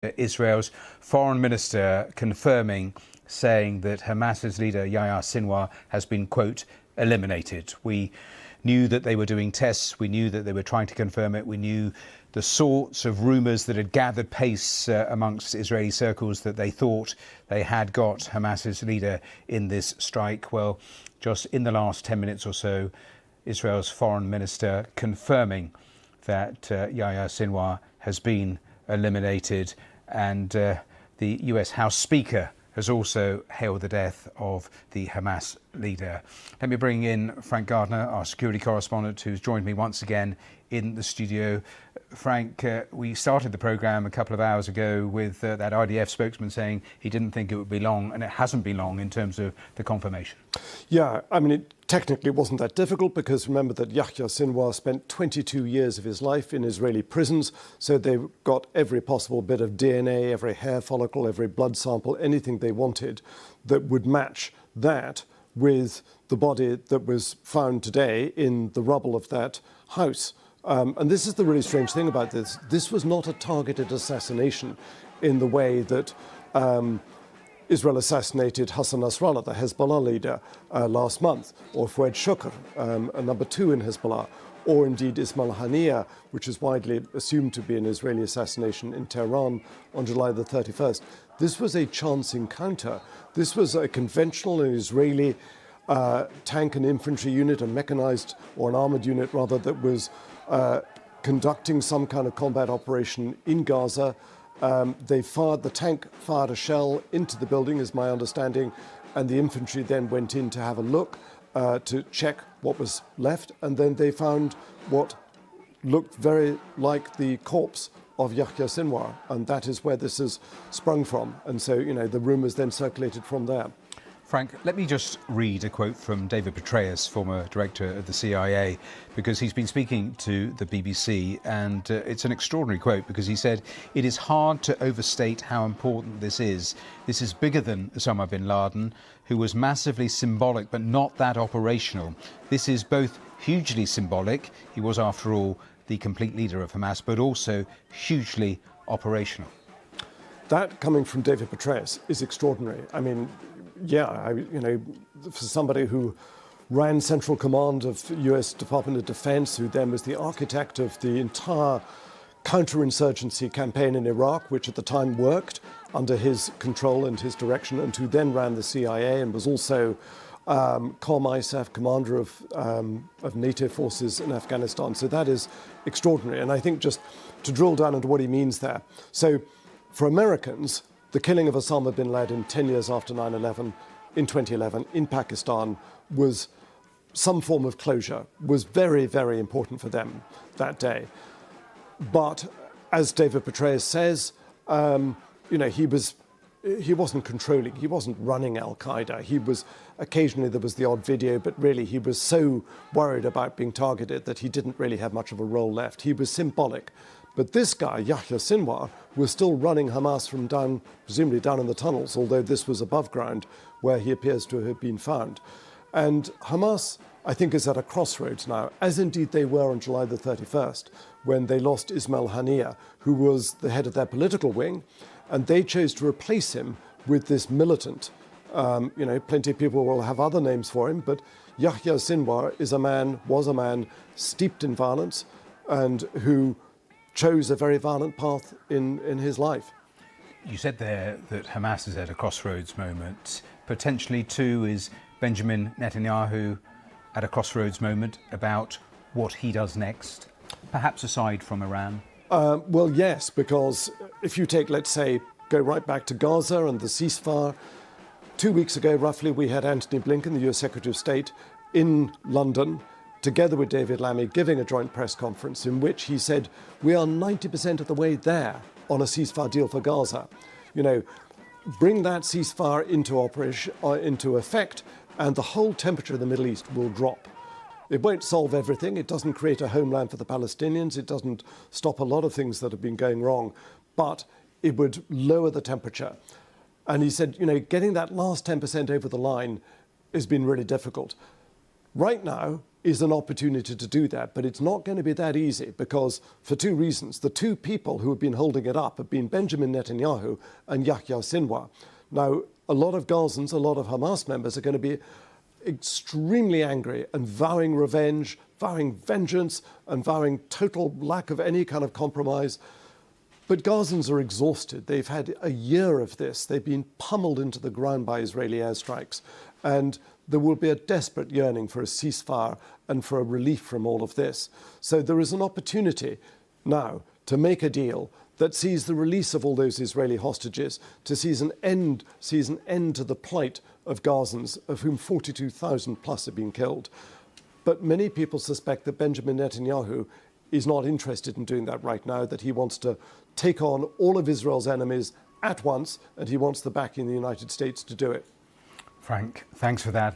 Israel's foreign minister confirming, saying that Hamas's leader Yahya Sinwar has been, quote, eliminated. We knew that they were doing tests. We knew that they were trying to confirm it. We knew the sorts of rumours that had gathered pace amongst Israeli circles that they thought they had got Hamas's leader in this strike. Well, just in the last 10 minutes or so, Israel's foreign minister confirming that Yahya Sinwar has been eliminated, and the US House Speaker has also hailed the death of the Hamas leader. Let me bring in Frank Gardner, our security correspondent, who's joined me once again in the studio. Frank, we started the programme a couple of hours ago with that IDF spokesman saying he didn't think it would be long, and it hasn't been long in terms of the confirmation. Yeah, I mean, it technically wasn't that difficult, because remember that Yahya Sinwar spent 22 years of his life in Israeli prisons, so they got every possible bit of DNA, every hair follicle, every blood sample, anything they wanted that would match that with the body that was found today in the rubble of that house. And this is the really strange thing about this. This was not a targeted assassination in the way that Israel assassinated Hassan Nasrallah, the Hezbollah leader, last month, or Fouad Shukr, number 2 in Hezbollah, or indeed Ismail Haniyeh, which is widely assumed to be an Israeli assassination in Tehran on July the 31st. This was a chance encounter. This was a conventional Israeli tank and infantry unit, a mechanized or an armored unit rather, that was conducting some kind of combat operation in Gaza. The tank fired a shell into the building, is my understanding, and the infantry then went in to have a look to check what was left, and then they found what looked very like the corpse of Yahya Sinwar, and that is where this has sprung from. And so, you know, the rumours then circulated from there. Frank, let me just read a quote from David Petraeus, former director of the CIA, because he's been speaking to the BBC, and it's an extraordinary quote, because he said, "It is hard to overstate how important this is. This is bigger than Osama bin Laden, who was massively symbolic but not that operational. This is both hugely symbolic, he was after all the complete leader of Hamas, but also hugely operational." That, coming from David Petraeus, is extraordinary. I mean, yeah, for somebody who ran Central Command of the US Department of Defense, who then was the architect of the entire counterinsurgency campaign in Iraq, which at the time worked under his control and his direction, and who then ran the CIA and was also COM ISAF, commander of NATO forces in Afghanistan. So that is extraordinary. And I think just to drill down into what he means there. So for Americans, the killing of Osama bin Laden 10 years after 9/11 in 2011 in Pakistan was some form of closure, was very, very important for them that day. But as David Petraeus says, he wasn't controlling, he wasn't running Al-Qaeda. He was, occasionally there was the odd video, but really he was so worried about being targeted that he didn't really have much of a role left. He was symbolic. But this guy, Yahya Sinwar, was still running Hamas from presumably down in the tunnels, although this was above ground where he appears to have been found. And Hamas, I think, is at a crossroads now, as indeed they were on July the 31st, when they lost Ismail Haniyeh, who was the head of their political wing, and they chose to replace him with this militant. Plenty of people will have other names for him, but Yahya Sinwar was a man steeped in violence and who chose a very violent path in his life. You said there that Hamas is at a crossroads moment. Potentially, too, is Benjamin Netanyahu at a crossroads moment about what he does next, perhaps aside from Iran? Well, yes, because if you take, let's say, go right back to Gaza and the ceasefire, 2 weeks ago, roughly, we had Antony Blinken, the US Secretary of State, in London, together with David Lammy, giving a joint press conference in which he said, we are 90% of the way there on a ceasefire deal for Gaza. Bring that ceasefire into effect, and the whole temperature of the Middle East will drop. It won't solve everything. It doesn't create a homeland for the Palestinians. It doesn't stop a lot of things that have been going wrong, but it would lower the temperature. And he said, getting that last 10% over the line has been really difficult. Right now, is an opportunity to do that. But it's not going to be that easy because, for two reasons, the two people who have been holding it up have been Benjamin Netanyahu and Yahya Sinwar. Now, a lot of Gazans, a lot of Hamas members are going to be extremely angry and vowing revenge, vowing vengeance, and vowing total lack of any kind of compromise. But Gazans are exhausted. They've had a year of this. They've been pummeled into the ground by Israeli airstrikes. And there will be a desperate yearning for a ceasefire and for a relief from all of this. So there is an opportunity now to make a deal that sees the release of all those Israeli hostages, to sees an end to the plight of Gazans, of whom 42,000 plus have been killed. But many people suspect that Benjamin Netanyahu is not interested in doing that right now, that he wants to take on all of Israel's enemies at once, and he wants the backing of the United States to do it. Frank, thanks for that.